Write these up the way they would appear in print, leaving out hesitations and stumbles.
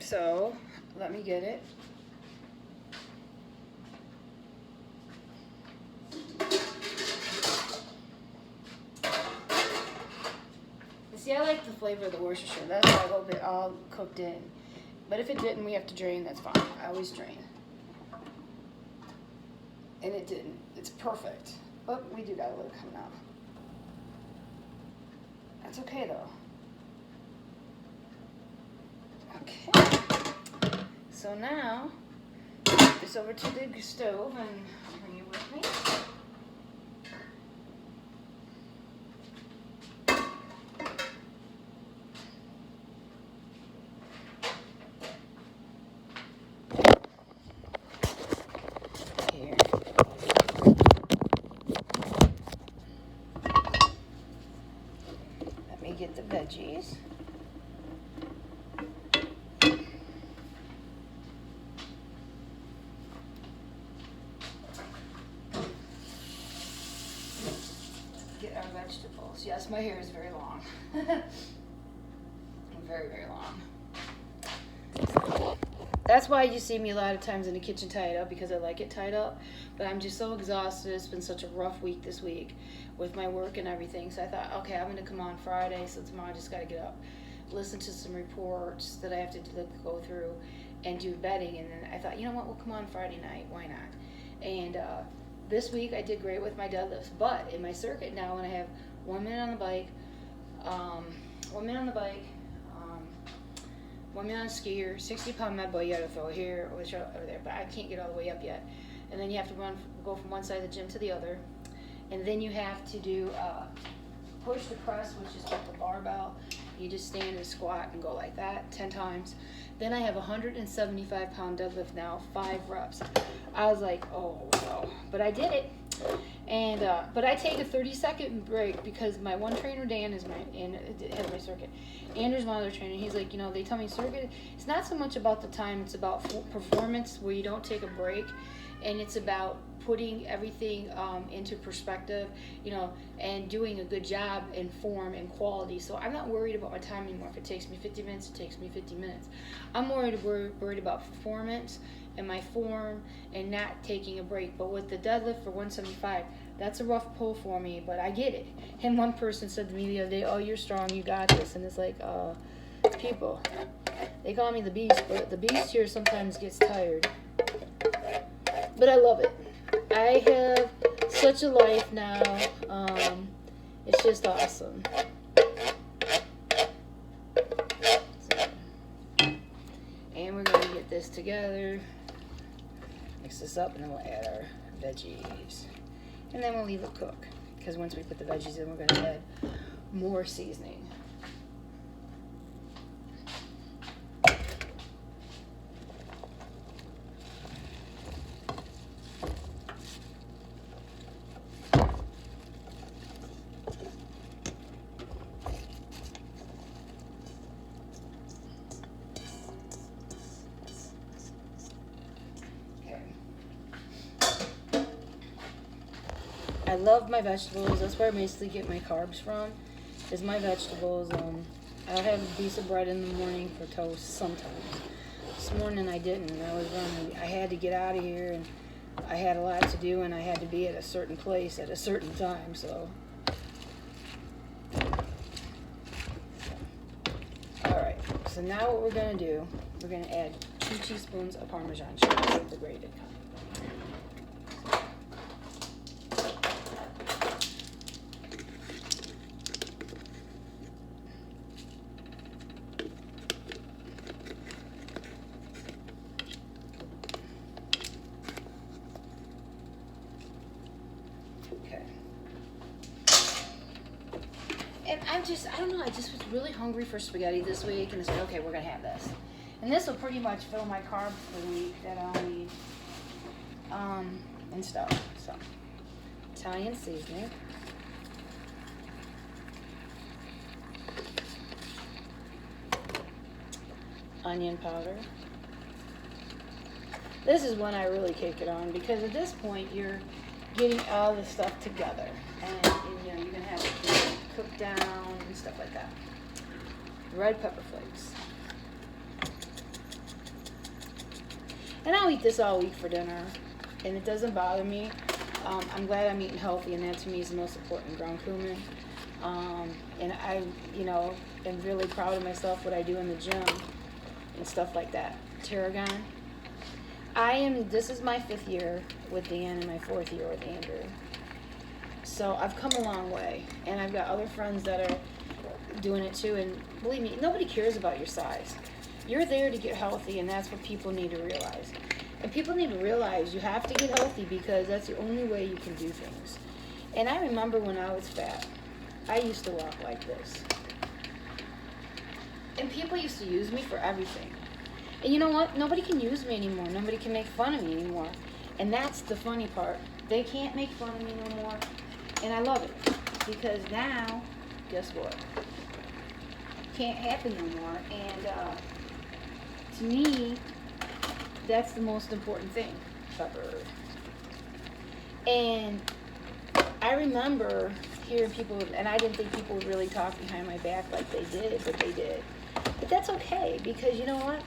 so let me get it. See, I like the flavor of the Worcestershire. That's why I hope it all cooked in. But if it didn't, we have to drain. That's fine. I always drain. And it didn't. It's perfect. But we do got a little coming out. That's okay, though. Okay. So now, put this over to the stove and bring you with me. Get the veggies. Get our vegetables. Yes, my hair is very long. Very, very long. That's why you see me a lot of times in the kitchen tied up, because I like it tied up. But I'm just so exhausted. It's been such a rough week this week with my work and everything. So I thought, okay, I'm going to come on Friday. So tomorrow I just got to get up, listen to some reports that I have to go through, and do bedding. And then I thought, you know what, we'll come on Friday night. Why not? And this week I did great with my deadlifts. But in my circuit now, when I have 1 minute on the bike, 1 minute on the bike, 1 minute on a skier, 60-pound med ball you got to throw here or over there, but I can't get all the way up yet. And then you have to go from one side of the gym to the other. And then you have to do push the press, which is like the barbell. You just stand and squat and go like that 10 times. Then I have a 175-pound deadlift now, 5 reps. I was like, oh no, but I did it. And but I take a 30-second break because my one trainer, Dan, has my circuit. Andrew's my other trainer. He's like, you know, they tell me circuit, it's not so much about the time, it's about performance where you don't take a break. And it's about putting everything into perspective, you know, and doing a good job in form and quality. So I'm not worried about my time anymore. If it takes me 50 minutes, it takes me 50 minutes. I'm worried about performance and my form and not taking a break. But with the deadlift for 175, that's a rough pull for me, but I get it. And one person said to me the other day, oh, you're strong, you got this. And it's like, people, they call me the beast, but the beast here sometimes gets tired. But I love it. I have such a life now. It's just awesome. So, and we're going to get this together. Mix this up, and then we'll add our veggies. And then we'll leave it cook. Because once we put the veggies in, we're going to add more seasoning. I love my vegetables. That's where I basically get my carbs from, is my vegetables. I'll have a piece of bread in the morning for toast sometimes. This morning I didn't. I was running. I had to get out of here, and I had a lot to do, and I had to be at a certain place at a certain time. So, all right. So now what we're gonna do? We're gonna add 2 teaspoons of Parmesan cheese, the grated kind. And I don't know, I just was really hungry for spaghetti this week, and I said, okay, we're going to have this. And this will pretty much fill my carbs for the week that I'll need, and stuff. So, Italian seasoning. Onion powder. This is when I really kick it on, because at this point, you're getting all the stuff together. And you know, you're going to have it cooked down and stuff like that. Red pepper flakes. And I'll eat this all week for dinner, and it doesn't bother me. I'm glad I'm eating healthy, and that to me is the most important, ground cumin. And I, am really proud of myself, what I do in the gym and stuff like that. Tarragon. This is my 5th year with Dan and my 4th year with Andrew. So I've come a long way, and I've got other friends that are doing it too, and believe me, nobody cares about your size. You're there to get healthy, and that's what people need to realize. And people need to realize you have to get healthy because that's the only way you can do things. And I remember when I was fat, I used to walk like this. And people used to use me for everything. And you know what? Nobody can use me anymore. Nobody can make fun of me anymore. And that's the funny part. They can't make fun of me no more. And I love it. Because now, guess what? Can't happen no more. And to me, that's the most important thing ever. And I remember hearing people, and I didn't think people would really talk behind my back like they did, but they did. But that's okay, because you know what?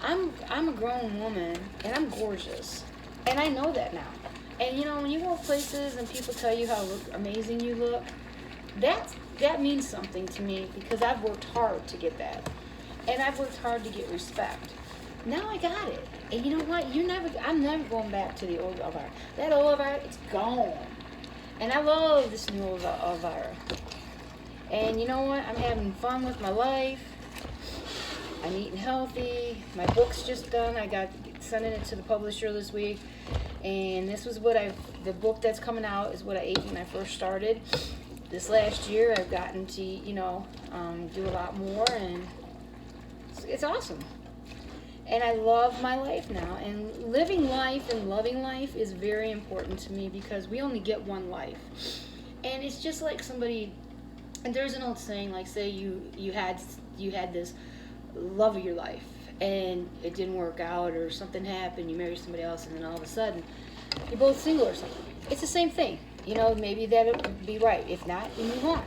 I'm a grown woman, and I'm gorgeous. And I know that now. And when you go places and people tell you how amazing you look, that means something to me, because I've worked hard to get that. And I've worked hard to get respect. Now I got it. And you know what? I'm never going back to the old Elvira. That old Elvira, it's gone. And I love this new Elvira. And you know what? I'm having fun with my life. I'm eating healthy. My book's just done. I got sending it to the publisher this week. And this was the book that's coming out is what I ate when I first started. This last year, I've gotten to, do a lot more, and it's awesome. And I love my life now. And living life and loving life is very important to me, because we only get one life. And it's just like somebody, and there's an old saying, like, say you had this love of your life, and it didn't work out, or something happened, you married somebody else, and then all of a sudden, you're both single or something. It's the same thing. Maybe that would be right. If not, you move on.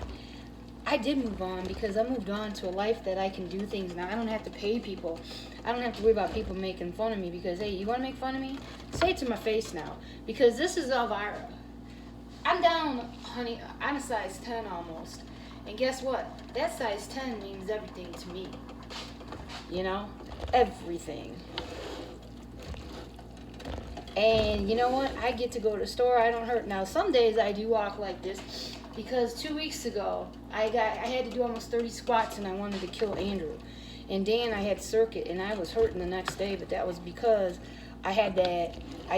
I did move on, because I moved on to a life that I can do things now. I don't have to pay people. I don't have to worry about people making fun of me, because, hey, you want to make fun of me? Say it to my face now, because this is Elvira. I'm down, honey. I'm a size 10 almost. And guess what? That size 10 means everything to me. Everything. And you know what? I get to go to the store. I don't hurt. Now, some days I do walk like this, because 2 weeks ago, I had to do almost 30 squats, and I wanted to kill Andrew. And Dan, I had circuit, and I was hurting the next day, but that was because I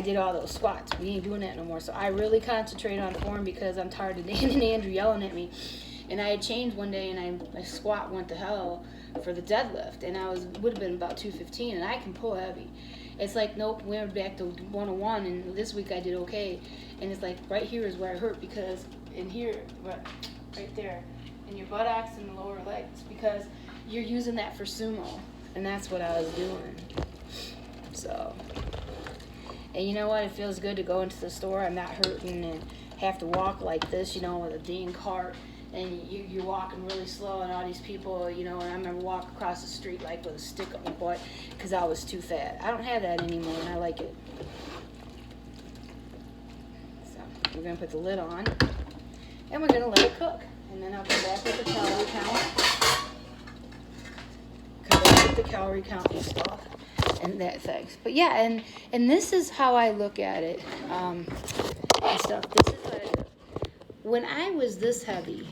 did all those squats. We ain't doing that no more. So I really concentrate on form, because I'm tired of Dan and Andrew yelling at me. And I had changed one day, and my squat went to hell for the deadlift, and would have been about 215, and I can pull heavy. It's like, nope, we went back to 101, and this week I did okay. And it's like, right here is where I hurt, because in here, right there, in your buttocks and the lower legs, because you're using that for sumo, and that's what I was doing. So, and you know what? It feels good to go into the store. I'm not hurting and have to walk like this, with a dang cart. And you're walking really slow, and all these people, and I remember walking across the street like with a stick up my butt, because I was too fat. I don't have that anymore, and I like it. So we're going to put the lid on, and we're going to let it cook. And then I'll come back with the calorie count. Come back with the calorie count and stuff. And that things. But yeah, and this is how I look at it, and stuff. This is what I do. When I was this heavy,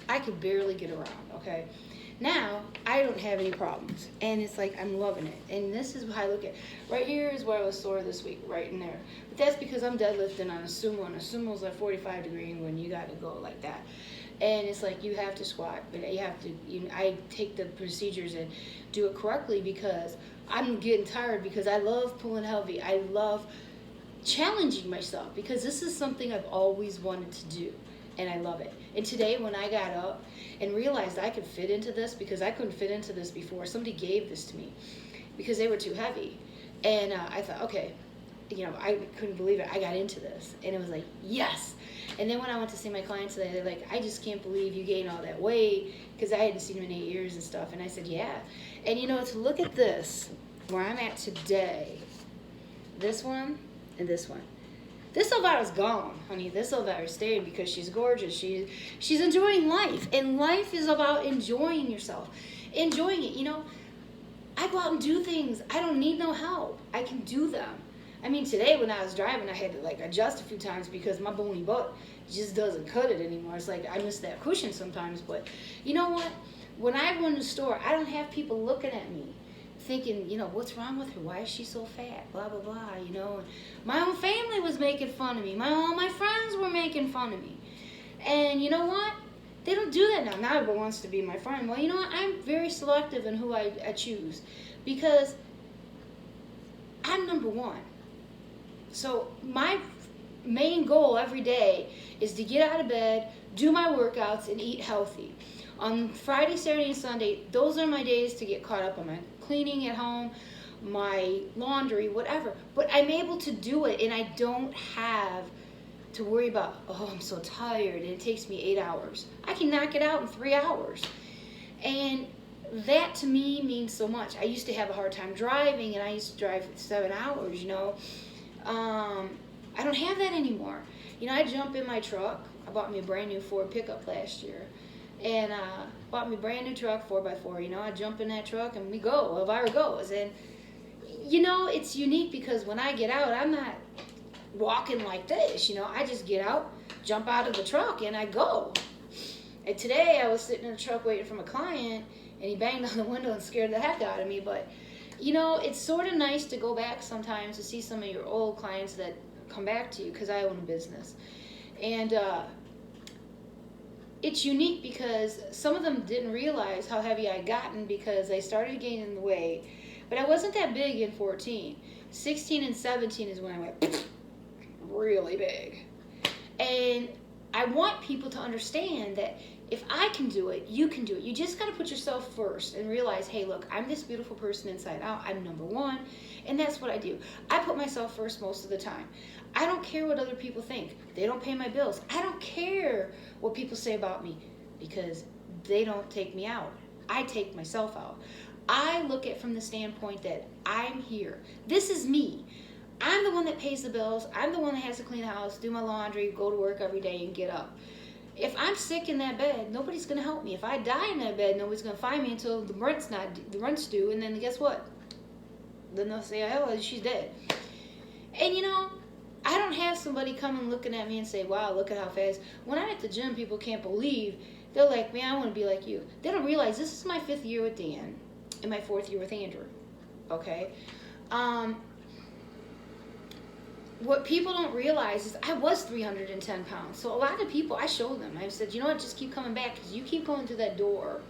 I could barely get around, okay? Now, I don't have any problems, and it's like I'm loving it. And this is how I look at it. Right here is where I was sore this week, right in there. But that's because I'm deadlifting on a sumo, and a sumo's like 45-degree when you got to go like that. And it's like you have to squat, but you have to, I take the procedures and do it correctly, because I'm getting tired, because I love pulling heavy. I love challenging myself, because this is something I've always wanted to do, and I love it. And today, when I got up and realized I could fit into this, because I couldn't fit into this before, somebody gave this to me because they were too heavy, and I thought, okay, I couldn't believe it. I got into this, and it was like, yes. And then when I went to see my clients today, they're like, I just can't believe you gained all that weight, because I hadn't seen them in 8 years and stuff. And I said, yeah. And to look at this, where I'm at today, this one, and this one. This Elvira's gone, honey. This Elvira stayed because she's gorgeous. She's enjoying life. And life is about enjoying yourself. Enjoying it. You know, I go out and do things. I don't need no help. I can do them. I mean, today when I was driving, I had to like adjust a few times because my bony butt just doesn't cut it anymore. It's like I miss that cushion sometimes. But you know what? When I go in the store, I don't have people looking at me thinking, you know, what's wrong with her? Why is she so fat? Blah, blah, blah, you know. My own family was making fun of me. All my friends were making fun of me. And you know what? They don't do that now. Not everyone wants to be my friend. Well, you know what? I'm very selective in who I choose because I'm number one. So my main goal every day is to get out of bed, do my workouts, and eat healthy. On Friday, Saturday, and Sunday, those are my days to get caught up on my cleaning at home, my laundry, whatever. But I'm able to do it, and I don't have to worry about, oh, I'm so tired, and it takes me 8 hours. I can knock it out in 3 hours. And that, to me, means so much. I used to have a hard time driving, and I used to drive 7 hours, you know. I don't have that anymore. You know, I jump in my truck. I bought me a brand new Ford pickup last year. And bought me a brand new truck, 4x4. You know, I jump in that truck and we go. Elvira goes. And, you know, it's unique because when I get out, I'm not walking like this. You know, I just get out, jump out of the truck, and I go. And today I was sitting in the truck waiting for my client, and he banged on the window and scared the heck out of me. But, you know, it's sort of nice to go back sometimes to see some of your old clients that come back to you because I own a business. And, it's unique because some of them didn't realize how heavy I'd gotten because I started gaining the weight. But I wasn't that big in 14. 16 and 17 is when I went really big. And I want people to understand that if I can do it, you can do it. You just got to put yourself first and realize, hey, look, I'm this beautiful person inside out. I'm number one. And that's what I do. I put myself first most of the time. I don't care what other people think. They don't pay my bills. I don't care what people say about me because they don't take me out. I take myself out. I look at it from the standpoint that I'm here. This is me. I'm the one that pays the bills. I'm the one that has to clean the house, do my laundry, go to work every day, and get up. If I'm sick in that bed, nobody's going to help me. If I die in that bed, nobody's going to find me until the rent's due, and then guess what? Then they'll say, oh, she's dead. And you know, I don't have somebody coming looking at me and say, wow, look at how fast. When I'm at the gym, people can't believe. They're like, man, I want to be like you. They don't realize this is my 5th year with Dan and my 4th year with Andrew. Okay? What people don't realize is I was 310 pounds. So a lot of people, I showed them. I said, you know what, just keep coming back because you keep going through that door.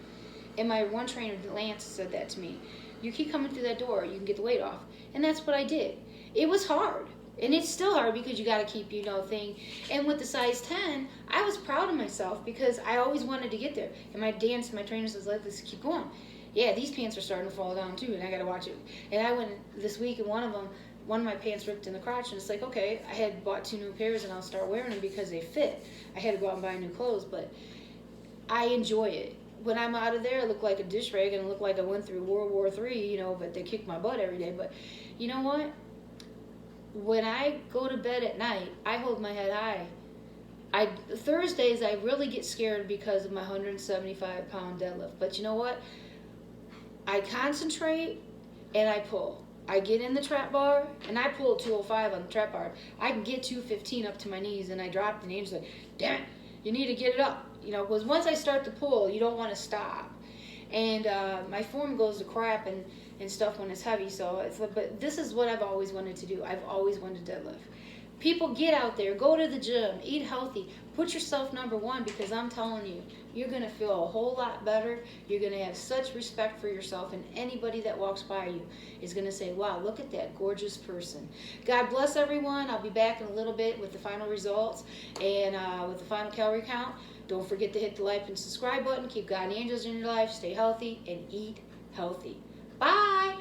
And my one trainer, Lance, said that to me. You keep coming through that door, you can get the weight off. And that's what I did. It was hard. And it's still hard because you got to keep, you know, thing. And with the size 10, I was proud of myself because I always wanted to get there. And my trainer says, let's keep going. Yeah, these pants are starting to fall down too, and I got to watch it. And I went this week, and one of my pants ripped in the crotch, and it's like, okay, I had bought 2 new pairs, and I'll start wearing them because they fit. I had to go out and buy new clothes, but I enjoy it. When I'm out of there, I look like a dish rag, and I look like I went through World War III, you know, but they kick my butt every day. But you know what? When I go to bed at night, I hold my head high. Thursdays, I really get scared because of my 175-pound deadlift. But you know what? I concentrate, and I pull. I get in the trap bar, and I pull 205 on the trap bar. I can get 215 up to my knees, and I drop, and Angel's like, damn it, you need to get it up. You know, because once I start to pull, you don't want to stop. And my form goes to crap and stuff when it's heavy. So but this is what I've always wanted to do. I've always wanted to deadlift. People, get out there, go to the gym, eat healthy, put yourself number one, because I'm telling you, you're going to feel a whole lot better. You're going to have such respect for yourself, and anybody that walks by you is going to say, wow, look at that gorgeous person. God bless everyone. I'll be back in a little bit with the final results and with the final calorie count. Don't forget to hit the like and subscribe button. Keep God and angels in your life. Stay healthy and eat healthy. Bye.